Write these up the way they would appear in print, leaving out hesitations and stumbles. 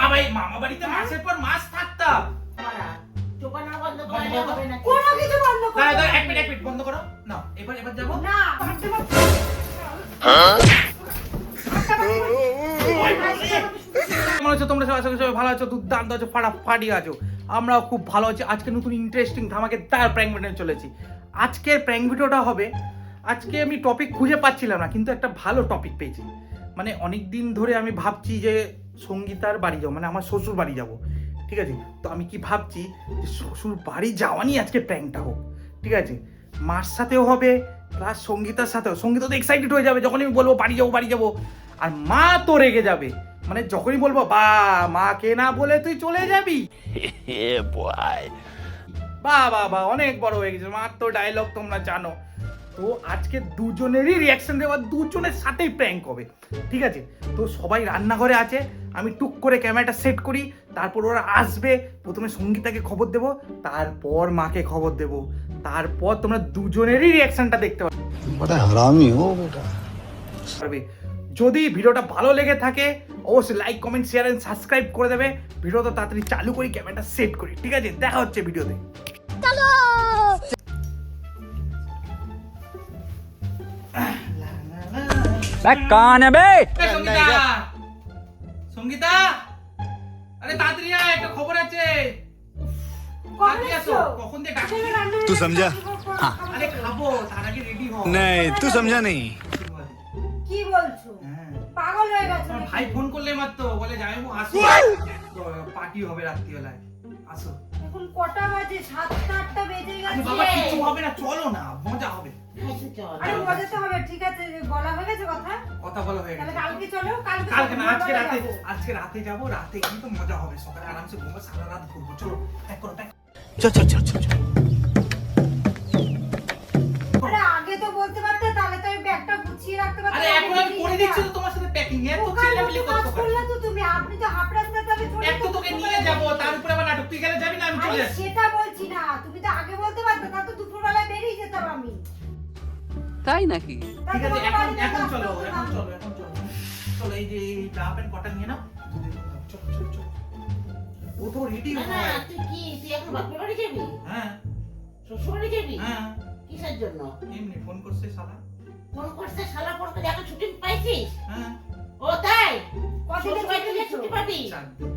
বাবাই মামা বাড়িতে মাসের পর মাস থাকতাম। দোকান বন্ধ করে হবে না, কোনো কিছু বন্ধ করো না এক মিনিট বন্ধ করো না, এবার যাবো না। হাঁটতে পারছো? মনে হচ্ছে তোমরা সবাই সবাই ভালো আছো, দুর্দান্ত আছো, ফাটাফাটি আছো। আমরাও খুব ভালো আছি। আজকে নতুন ইন্টারেস্টিং ধামাকেদার প্র্যাঙ্ক ভিডিও চলেছি। আজকের প্র্যাঙ্ক ভিডিওটা হবে, আজকে আমি টপিক খুঁজে পাচ্ছিলাম না, কিন্তু একটা ভালো টপিক পেয়েছি। মানে অনেক দিন ধরে আমি ভাবছি যে সঙ্গীতার বাড়ি যাবো, মানে আমার শ্বশুর বাড়ি যাবো, ঠিক আছে? তো আমি কি ভাবছি যে শ্বশুর বাড়ি যাওয়া নিয়ে আজকে প্র্যাঙ্কটা হোক, ঠিক আছে? মার সাথেও হবে প্লাস সঙ্গীতার সাথেও। সঙ্গীতা তো এক্সাইটেড হয়ে যাবে যখনই আমি বলবো বাড়ি যাবো, আর মা তো রেগে যাবে। মানে যখনই বলবো বা মাকে না বলে তুই চলে যাবি, বা অনেক বড় হয়ে গেছে মার তো ডায়লগ তোমরা জানো। তো আজকে দুজনেরই রিয়াকশন দেওয়া, দুজনের সাথেই প্র্যাঙ্ক হবে, ঠিক আছে? তো সবাই রান্নাঘরে আছে, আমি টুক করে ক্যামেরাটা সেট করি, তারপর ওরা আসবে। প্রথমে সঙ্গীতাকে খবর দেবো, তারপর মাকে খবর দেবো, তারপর তোমরা দুজনেরই রিয়াকশনটা দেখতে পারবে। যদি ভিডিওটা ভালো লেগে থাকে অবশ্যই like comment share and subscribe করে দেবে। ভিডিওটা তাড়াতাড়ি চালু করি, ক্যামেরাটা সেট করি, ঠিক আছে? দেখা হচ্ছে ভিডিওতে। कौन है बे? সঙ্গীতা, আরে তাড়াতাড়ি আয়, একটা খবর আছে। তাড়াতাড়ি আসো, কখন দিয়ে ডাকছি। तू समझा? আরে খাবো, তার আগে রেডি হও। नहीं तू समझा नहीं। কি বলছো? পাগল হয়ে গেছো তোমার নাকি? ভাই ফোন করলে মাত্র বলে যাইবো, আসো পার্টি হবে রাত্রিবেলায়, আসো। এখন কটা বাজে? 7-8টা বেজে আরে গেছে। বাবা কিছু হবে না, চলো না, মজা হবে। আরে মজা তো হবে, ঠিক আছে। বলা হয়ে গেছে কথা? কথা বলা হয়ে তাহলে গেছে। কালকে চলো। কালকে না, আজকে রাতে, যাবো। আজকে রাতে যাবো। রাতে কিন্তু মজা হবে, সকালে আরামসে ঘুমবো, সারা রাত ঘুরবো। চলো প্যাক করো, প্যাক। चल चल चल चल चल। আরে আগে তো বলতে পারতে, তাহলে তো আমি ব্যাগটা গুছিয়ে রাখতে পারতাম। আরে এখন আমি করে দিচ্ছি তো তোমার সাথে প্যাকিং, এত চিল্লামিল্লি কাজ করতে করলে পারো। তো তুমি, আপনি তো হাফ রাস্তাতে আমি চলে এক তো তোকে নিয়ে যাবো, তার উপরে আবার নাটক। তুই গেলে যাবি না, আমি চলে আরে যাচ্ছি। সেটা বলছি না, তুমি তো আগে বলতে পারতে, তা তো দুপুরবেলায় বেরিয়ে যেতাম আমি। তাই নাকি? তা ঠিক আছে, তোমাকে এখন বাড়ি যেতে এখন চলো, হবে না। এখন চলো, এখন চলো। চলো, এই যে এই জামা প্যান্ট কটা নিয়ে নাও। চলো চলো চলো। ও তো রেডি না, হয়। তুই কি তুই এখন বাপের বাড়ি যাবি? হ্যাঁ শ্বশুর বাড়ি যাবি? হ্যাঁ, কিসের জন্য? এমনি ফোন করছে শালা। ফোন করছে শালা, ফোন করে এখন ছুটি পাইছিস? হ্যাঁ, ও তাই? কদিনের শ্বশুর বাড়ি থেকে ছুটি ছুটি পাবি? 4 দিন।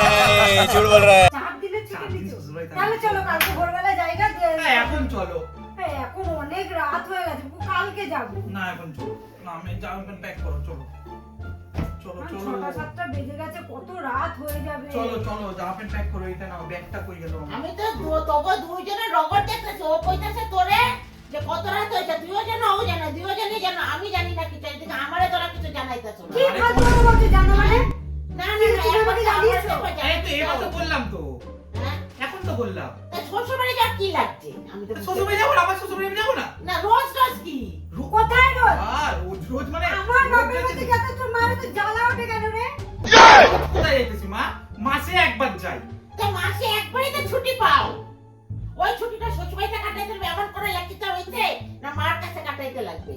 नहीं झूठ बोल रहा है। 4 দিনের 4 ছুটি দিন নিচ্ছ। শ্বশুর বাড়ি তাহলে চলো কালকে ভোরবেলা জায়গা দিয়ে। হ্যাঁ, এখন চলো। এখন অনেক রাত হয়ে গেছে, কালকে যাবো। না এখন চলো না, আমি জামা প্যান্ট প্যাক করো, চলো চলো চলো 6টা-7টা বেজে গেছে, কত রাত হয়ে যাবে। চলো চলো, জামা প্যান্ট প্যাক করো। এটা নাও, ব্যাগটা কই গেল আমার? আমি তো তবু দুইজনের রগড় দেখতেছি। ও কইতাছে তোরে যে কত রাত হয়েছে, তুইও জানো ও জানো, দুইও জানো, আমি জানি না কিছু। এদিকে আমারে তোরা কিছু জানাইতেছ না। কি ফালতু কথা বলছো জানো মানে? না না না, তুমি একবার আমাকে তো আমার জানিয়েছো? সাথে এই তো এবার তো জানিয়েছো। বললাম তো, হ্যাঁ? এখন তো বললাম। তা শ্বশুর বাড়ি যাওয়ার কি লাগছে? আমি তো শ্বশুর বাড়ি যাবো না, আমার শ্বশুর বাড়ি যাবো না। না, রোজ রোজ কি? কোথায় রোজ? আর রোজ রোজ মানে আমার রোজ বাপের যাচ্ছি। বাড়িতে যেতে তোর মায়ের তো জ্বালা ওঠে কেন রে? কোথায় যাইতেছি মা? মাসে একবার যাই। তা মাসে একবারই তো ছুটি পাও। ওই ছুটিটা শ্বশুর বাড়িতে কাটাইতে হবে এমন করে লাগতে হইছে না মার কাছে কাটাইতে লাগবে?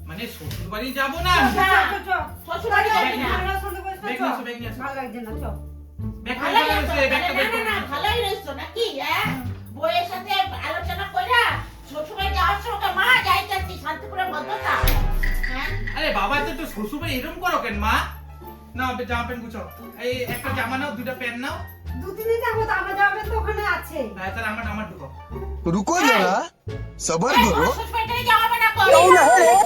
মানে শ্বশুর বাড়ি যাবো না। না। চল, চল। শ্বশুর বাড়ি যাবি না। আমার সঙ্গে বসে ব্যাগ চল। নিয়ে আসো, ব্যাগ নিয়ে আসো। ভালো লাগছে না, চল। ব্যাগ ভালোই নিয়ে আছো? আসো, ব্যাগটা বের না, করো। না, ভালোই রইছো নাকি? হ্যাঁ? বউয়ের সাথে আলোচনা কইরা শ্বশুর বাড়ি যাওয়ার সময় মা যাইতাছি শান্তিপুরের মধ্যটা। হ্যাঁ? আরে বাবা, তো শ্বশুর বাড়ি এরকম করো কেন মা? নাও জামা প্যান্ট গুছাও। এই একটা জামা নাও, দুটো প্যান্ট নাও। দুদিনই যাবো তো, আমার যাবে তো ওখানে আছে। হ্যাঁ, তাহলে আমার ঢুকো। रुको जरा सबर এই, करो। ওর শ্বশুর বাড়িতে যাওয়া হবে না কই?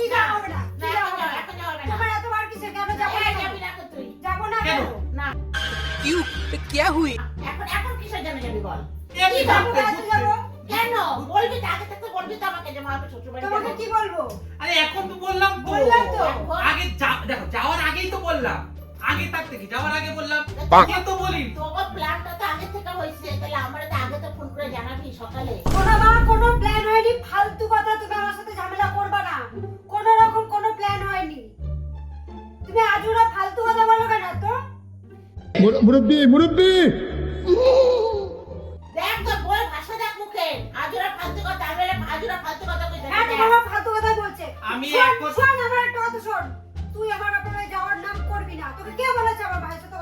কি যাওয়া হবে না? না, কি যাওয়া হবে না? এখন যাওয়া হবে না। তোমার এতবার কিসে? কেন যাবো এই, না? যাবি না তো তুই? যাবো না কেন? কেন? না, क्यों? क्या हुई? এখন কিসের জন্য যাবি বল? এমনি কি যাবো, ঘুরতে, কাজে যাবো? কেন? বলবি তো, আগে থেকে বলবি তো আমাকে যে মা আমি শ্বশুর বাড়ি তোমাকে যাবো। কি বলবো? আরে এখন তো বললাম তো। বললাম তো। আগে দেখো, যাওয়ার আগেই তো বললাম। আগে থাকতে কি যাওয়ার আগে বললাম, কে তো বলি। তোমার প্ল্যানটা তো আগে থেকে হয়েছে, তাহলে আমার তো আগে তো ফোন করে জানাবি সকালে। কোনো প্ল্যান হয়নি, ফালতু কথা। তুমি আমার সাথে ঝামেলা করবা না। কোনো রকম কোনো প্ল্যান হয়নি। তুমি আজুরা ফালতু কথা বলো কেন তো? मुरब्बी मुरब्बी দেখ তোর বই ভাষা দেখ মুখে। আজুরা ফালতু কথা, আমি বলে আজুরা ফালতু কথা কইতে। হ্যাঁ, তোমার বাবা ফালতু কথা বলছে। আমি শোন, এক কথা- শোন, আমার একটা কথা শোন। তুই আমার ব্যাপারে যাওয়ার নাম করবি না। তোকে কে বলেছে আমার ভাইয়ের সাথে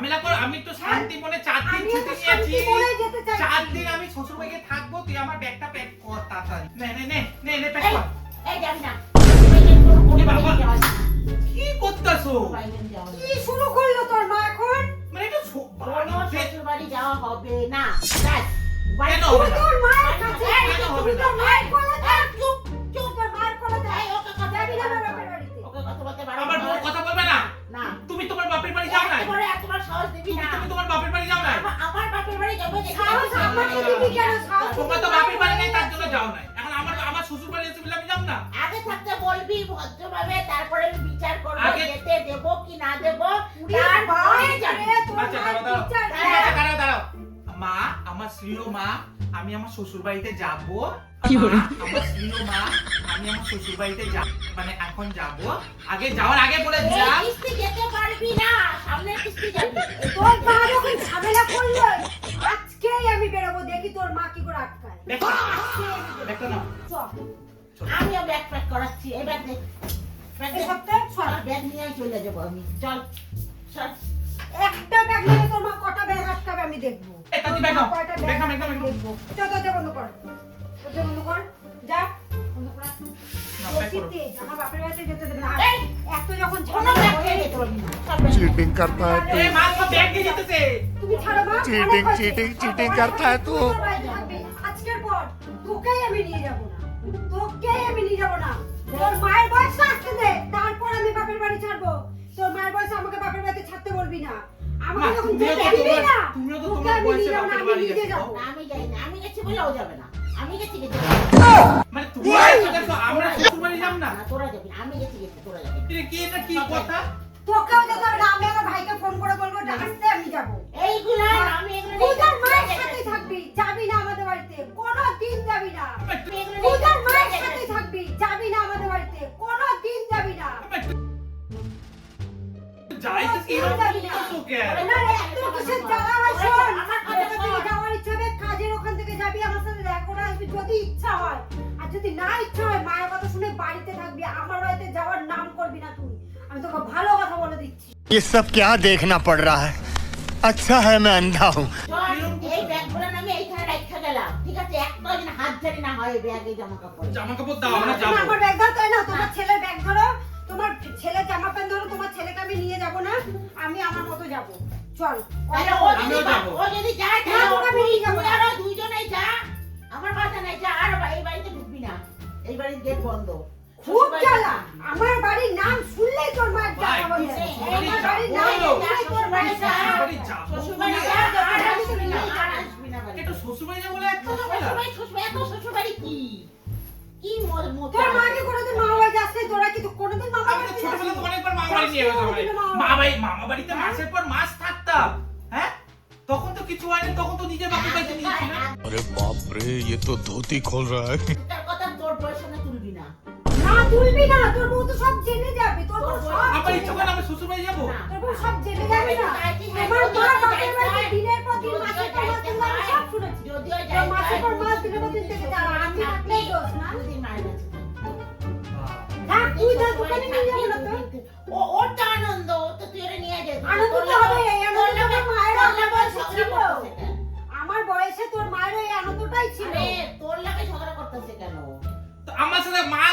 ঝামেলা কর, আমি তো শান্তি মনে 4 দিন আমিও ছুটি তো নিয়েছি। শান্তি মনে যেতে চাইছি। 4 দিন আমি শ্বশুর বাড়িতে থাকবো, তুই আমার ব্যাগটা প্যাক কর তাড়াতাড়ি। নে নে নে নে নে প্যাক এই, কর। এই যাবি না। বাইরে তোর কোনো এ বাবা। বাইরে যাওয়া যাবে না। কি করতেছো? বাইরে যাওয়া যাবে কি না। শুরু করলো তোর মা এখন? মানে এটা কোনো শ্বশুর বাড়ি যাওয়া হবে না। ব্যাস। বাড়ি কেন চলে হবে তুই না? তোর মায়ের কাছে এই, কেন তুই হবে না? তোর মায়ের কোলে যা। এই, চুপ, চুপ। তোর মায়ের কোলে যা। এই, ওকে কথা যাবি না বলতে আমার পারবে বাপের বাড়িতে। ওকে কথা বলতে পারবে আমার না। বউ কথা বলবে না? না। তুমি তোমার বাপের বাড়ি যাও না? এতবার সাহস দিবি না। তুমি তোমার বাপের বাড়ি যাও না? আমার বাপের বাড়ি যাবো দেখি। সাহস আমাকে দিবি কেন? সাহস তোমার তো বাপের বাড়ি নেই, তার জন্য যাও না। এখন আমার শ্বশুর বাড়ি এসে বলে আমি যাও না? আগে থাকতে বলবি ভদ্রভাবে, তারপরে আমি বিচার করবো আগে- যেতে দেবো কি না দেবো। উড়িয়ে তারপরে বাড়ি যাবি। রে, তোর আচ্ছা, মায়ের দাঁড়াও, বিচার ঠিক আছে, দেখ। দাঁড়াও। মা, আমার শ্রীয় মা, আমি আমার শ্বশুর বাড়িতে যাবো। কি বলে? মা, আমার শ্রীয় মা, আমি আমার শ্বশুর বাড়িতে যাব, মানে এখন যাবো। আগে যাওয়ার আগে বলে এই যা। কিস্তি যেতে পারবি না, সামনের কিস্তি যাবি। তোর মা যখন ঝামেলা করলো, আজকেই আমি বেরোবো, দেখি তোর মা কি করে আটকায়। দেখো, দেখো না। চল। আমিও ব্যাগ প্যাক করাচ্ছি। এই ব্যাগ দে। ব্যাগ দে। এই সপ্তাহে চল। চল, ব্যাগ নিয়েই চলে যাবো আমি। চল চল। একটা ব্যাগ নিয়ে তোর মা কটা ব্যাগ আটকাবে আমি দেখবো। এই, তাতে ব্যাগ নাও। কয়টা ব্যাগ নাও, ব্যাগ ব্যাগ নাও, আমি ব্যাগ নাও। দেখবো। চল, দরজা বন্ধ কর। দরজা বন্ধ কর। যা। বন্ধ কর। না, ব্যাগ বেশি করো। তেজ, আমার বাপের বাড়িতে যেতে দেবে না। এই, এত যখন কোনো ঝামেলা ব্যাগ করে, খেয়ে যেতে পারবি না। চল, ব্যাগ নে। चीटिंग करता है এ, মা, তোমার ব্যাগ দিয়ে যেতেছে। তুমি ছাড়ো মা। Cheating, অনেক হয়েছে। cheating, cheating অনেক करता है तू। তোর বাড়িতে থাকবি। আজকের পর তোকেই আমি নিয়ে যাবো না। তোকেই আমি নিয়ে যাবো না। তোর মায়ের বয়স আসতে দে, তারপর আমি বাপের বাড়ি ছাড়বো। তোর মায়ের বয়সে আমাকে বাপের বাড়িতে ছাড়তে বলবি না। আমাকে মা, যখন তুমিও যেতে তো দিবি তোমার- না, তুমিও তো তোকে তোমার আমি বয়সে নিয়ে যাবো না, বাপের আমি বাড়ি নিজে গেছো। যাবো। না, আমি যাই না। আমি গেছি বলেও যাবে না। আমি গেছি গেছি। মানে তুমি দেখো, আমরা শ্বশুর বাড়ি যাব না? তোরা যাবি না। আমি গেছি গেছি, তোরা যাবি। এটা কি, এটা কি কথা? তোকেও যেতে হবে না, আমি আমার ভাইকে ফোন করে বলবো আসতে, আমি যাবো। এইগুলা আমি এগুলো তুই তোর নিয়ে মায়ের যাচ্ছি। সাথেই থাকবি, যাবি না আমাদের বাড়িতে, কোনো দিন যাবি না। আমি এগুলো তুই নিয়ে তোর মায়ের যাচ্ছি। সাথেই থাকবি, যাবি না আমাদের বাড়িতে, কোনো দিন যাবি না। যাইতে কি কোনো দিন যাবি না। করছো কেন? না রে, এত কিসের জ্বালা হয় শোন। আমার কথা যেটা থেকে শোন। যাওয়ার ইচ্ছা হবে, কাজের ওখান থেকে যাবি, আমার সাথে দেখা করে আসবি যদি ইচ্ছা হয়। আর যদি না ইচ্ছা হয়, মায়ের কথা শুনে বাড়িতে থাকবি, আমার বাড়িতে যাওয়ার নাম করবি না তুই। আমি তোকে ভালো কথা বলে দিচ্ছি। ये सब क्या देखना पड़ रहा है अच्छा है मैं अंधा हूँ শোন, এই ব্যাগগুলো আমি এইখানে রাখা গেলাম। ঠিক আছে? একটাও যেন হাত ঝাড়ি না হয় এই ব্যাগে জামা কাপড়। জামা কাপড় দাও, আমরা তুমি যাবো। আমার ব্যাগ ধরো, তাই না? তোমার ছেলের ব্যাগ ধরো, তোমার ছেলের জামা প্যান্ট ধরো, তোমার ছেলেকে আমি নিয়ে যাবো না, আমি আমার মতো যাবো। চল। তাহলে ও যদি আমিও যাবো। ও যদি যায় না, তাহলে তোকে আমি নিয়ে যাবো। তুই আরো দুইজনেই যা। আমার বাসা নাই, যা। আর এই বাড়িতে ঢুকবি না। এই বাড়ির গেট বন্ধ। খুব জ্বালা। আমার বাড়ির নাম শুনলেই তোর মায়ের জ্বালা ভাই, বলে। এই আমার বাড়ির নাম বলো। শুনলেই তোর মায়ের জ্বালা। শ্বশুরবাড়ি যাবো। শ্বশুরবাড়ি যা, আর আসবি না, আর আসবি না বাড়িতে। এটা শ্বশুরবাড়ি যাবো বলে এত ঝামেলা? শ্বশুরবাড়ি, এত শ্বশুরবাড়ি কি? কি মোটা? তোর মাকে কোনোদিন মামা বাড়ি যাস নাই, তোরা কি তো কোনোদিন মামা আমি তো বাড়িতে ছোটবেলা যাসনি? তো অনেকবার মামা বাড়ি নিয়ে গেছো আমায়। মামা বাড়িতে মাসের পর মাস থাকতাম। হ্যাঁ? তখন তো কিছু হয়নি, তখন তো নিজের বাপের বাড়িতে নিয়েছি না? अरे बाप रे ये तो धोती खोल रहा है তার কথা তোর বউয়ের সামনে তুলবি না। না, তুলবি না, তোর বউ তো সব জেনে যাবে, তোর বউ সব আমার জেনে ইচ্ছা যাবে। করে আমি শ্বশুরবাড়ি যাবো? না। তোর বউ সব জেনে যাবে না। আমার মা বাপের বাড়িতে দিনের পর দিন, মাসের পর মাস দিন আমি সব শুনেছি। যদিও তোর মাসের পর মাস, দিনের পর দিন থেকে যাওয়া, আমি থাকলেই দোষ না? দুদিন মায়ের কাছে থাক। না, তুই তোর দোকানে নিয়ে যাবো না তো? ওর তো আনন্দ, ও তো তুই ওরে নিয়ে যেত। আনন্দ তো হবে, এই আনন্দ তো আমার মায়ের আমার বয়সে ঝগড়া ছিল। করতেছে কেন? আমার বয়সে তোর মায়ের এই আনন্দটাই ছিল। আরে, তোর লাগে ঝগড়া করতেছে কেন? তো আমার সাথে মার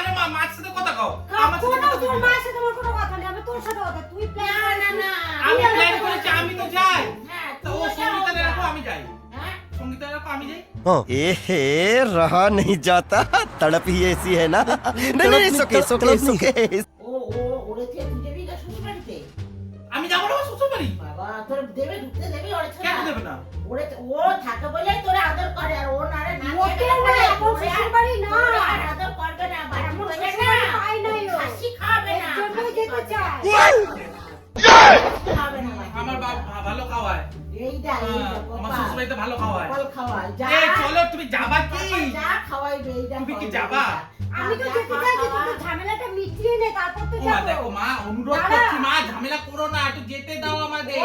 সাথে কথা কও। আমার সাথে কোনো কথা তোর বলবি না। মায়ের সাথে আমার কোনো কথা নেই, আমি তোর সাথে কথা, তুই প্ল্যান না, না, না। আমি প্ল্যান করেছি, আমি তো যাই। হ্যাঁ, তো ও তুইও যাও, সঙ্গীতা রাখো, যাও। আমি যাই। হ্যাঁ? সঙ্গীতা রাখো, আমি যাই। ए रहा नहीं जाता तड़प ही ऐसी है ना नहीं नहीं सुके सुके सुके ওরে থেকে তুই যাবি গা শ্বশুরবাড়িতে? আমি যাবো না ওর শ্বশুরবাড়ি? বাবা, তোর দেবে ঢুকতে দেবে ওরে ছাড়া? কেন দেবে না? ও থাকে বলেই তোরে আদর করে, আর ও না রে না মোটেও না, এখন শ্বশুরবাড়ি না। ওরে আর আদর করবে না, বাড়ি এমন হয়ে গেছে শ্বশুরবাড়ি না। পায় নাই ও। খাসি খাবে না, এর জন্যই খাসি যেতে খাবে চায়। না। খাবে না বাড়ি। আমার বাপ ভালো খাওয়ায়। এইটা হ্যাঁ, আমার শ্বশুরবাড়িতে ভালো খাওয়ায়। ফল খাওয়াই যা। এই চলো, তুমি যাবা কি? যা খাওয়াইবে এইটা তুমি কি খাওয়াইবে, যাবা? এইটা। আমি তো যা যেতে খাওয়া, চাইছি, খাওয়া। তুই তো ঝামেলাটা মিটিয়ে নে, তারপর তো ও মা, যাবো। দেখো মা, অনুরোধ দাঁড়া। করছি মা, ঝামেলা করো না, একটু যেতে দাও আমাদের।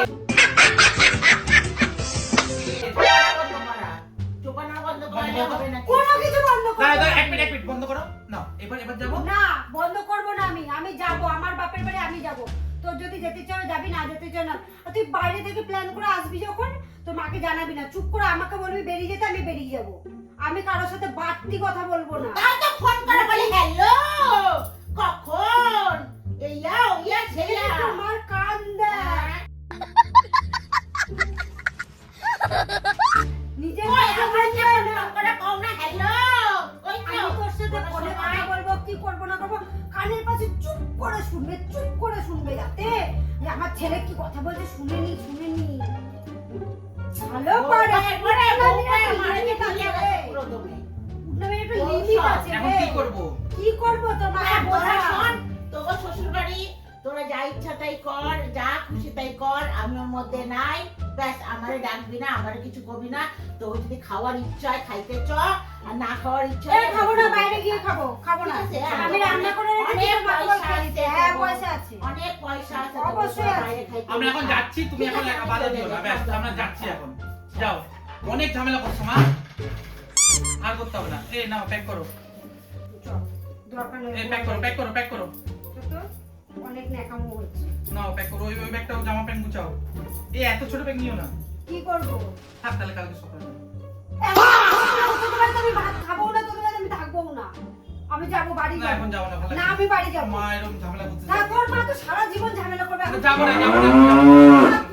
চোপানা বন্ধ করা হবে না। কোনো কিছু বন্ধ কর। দাঁড়া, দাঁড়া, এক মিনিট বন্ধ করো। করো না, এবার যাবো না বন্ধ করবো না, আমি যাব, আমার বাপের বাড়ি আমি যাব। তোর যদি যেতে চাও যাবি, না যেতে চাও না। আর তুই বাইরে থেকে প্ল্যান করে আসবি যখন, তোর মাকে জানাবি না, চুপ করে আমাকে বলবি বেরিয়ে যেতে, আমি বেরিয়ে যাব। আমি কারোর সাথে বাড়তি কথা বলবো না। তাও তো ফোন করে বলি হ্যালো কখন এইয়া ওইয়া সেইয়া আমার কান দেয়। নিজের ওই কথা আমার বলবি ফোন না। করে কও না হ্যালো ওই তো আমি তোর সাথে ফোনে কথা বলবো, কি করবো না করবো, কানের পাশে চুপ করে শুনবে যাতে যে আমার ছেলে কি কথা বলছে শুনে নি। ভালো করে পরে মারে কে দিয়ে পুরো দমে উঠলে একটু লিমিট আছে এখন রে। কি করবো? কি করবো তোর মাকে তোরা বোঝা। শোন তোর শ্বশুর বাড়ি তোরা যা ইচ্ছা তাই কর, যা খুশি তাই কর, আমি ওর মধ্যে নাই। ব্যাস আমারে ডাকবি না, আমারে কিছু করবি না। তো যদি খাওয়ার ইচ্ছা হয় খাইতে চ, আর না খাওয়ার ইচ্ছা এই খাবো না, বাইরে গিয়ে খাবো না। ঠিক আছে, আমি রান্না করে রেখেছি, অনেক তোর মাকে পয়সা বলতে আছে, হ্যাঁ পয়সা আছে। অনেক পয়সা আছে, অবশ্যই তোর আছে। বাইরে খাইতে আমরা এখন না। যাচ্ছি, তুমি ঠিক এখন আছে, একা বাধা দিও না। ব্যাস আমরা যাচ্ছি এখন, যাও। অনেক ঝামেলা করছো মা, আর করতে হবে না। এই নাও প্যাক করো, চল, দরকার নেই। এই প্যাক করো। তো অনেক ন্যাকামো হচ্ছে। নাও প্যাক করো, ওই ব্যাগটাও জামা প্যান্ট গুছাও। এই এত ছোট ব্যাগ নিও না, কি করবো? থাক তাহলে কালকে সকালে। তোদের বাড়িতে আমি ভাত খাবো না, তোদের বাড়িতে আমি থাকবো না। আমি যাবো বাড়ি না যাবো। এখন যাবো না, ভালো না আমি বাড়ি যাবো। মা এরকম ঝামেলা করতে না তোর মা তো সারা জীবন ঝামেলা করবে। এখন যাবো না।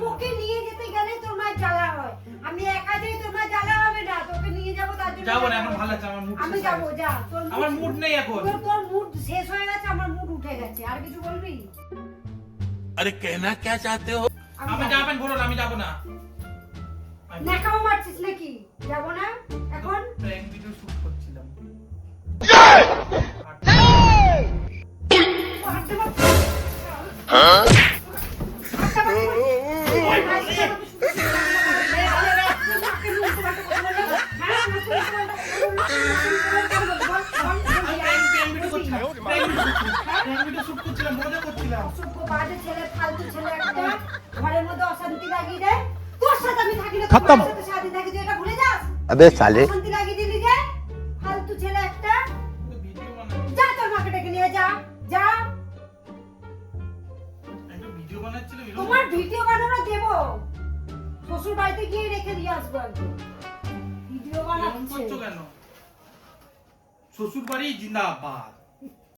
তোকে নিয়ে যেতে গেলে তোর মায়ের জ্বালা হয়। আমি একা যাই, তোর মায়ের জ্বালা হবে না। তোকে নিয়ে যাবো তার জন্য যাবো না, এখন ভালো লাগছে আমার মুড। আমি যাবো, যা। তোর আমার মুড নেই এখন। তোর মুড শেষ হয়ে গেছে, আমার মুড উঠে গেছে। আর কিছু বলবি? अरे कहना क्या चाहते हो? আমি জামা প্যান্ট পরো না, আমি যাবো না। ন্যাকামো মারছিস নাকি? যাবো না এখন? প্র্যাঙ্ক ভিডিও শুট করছিলাম। হাঁটতে পারছিস? হাঁটতে পারছিস? প্র্যাঙ্ক ভিডিও করছিলাম, প্র্যাঙ্ক ভিডিও শুট করছিলাম, মজা করছিলাম। বাজে ছেলে, ফালতু ছেলে একটা, ঘরের মধ্যে অশান্তি লাগিয়ে দেয়। তোর সাথে আমি থাকি না, খতম। তোর সাথে সারাদিন থাকি, তুই এটা ভুলে যাস? अबे साले অশান্তি লাগিয়ে দিলি যে, ফালতু ছেলে একটা। ভিডিও বানাচ্ছি, যা তোর মাকে ডেকে নিয়ে যা। একটা ভিডিও বানাচ্ছিল। তোমার ভিডিও বানানো দেবো, শ্বশুর বাড়িতে গিয়ে রেখে দিয়ে আসবো একদিন। ভিডিও এরকম বানাচ্ছে। করছো কেন? শ্বশুর বাড়ি জিন্দাবাদ।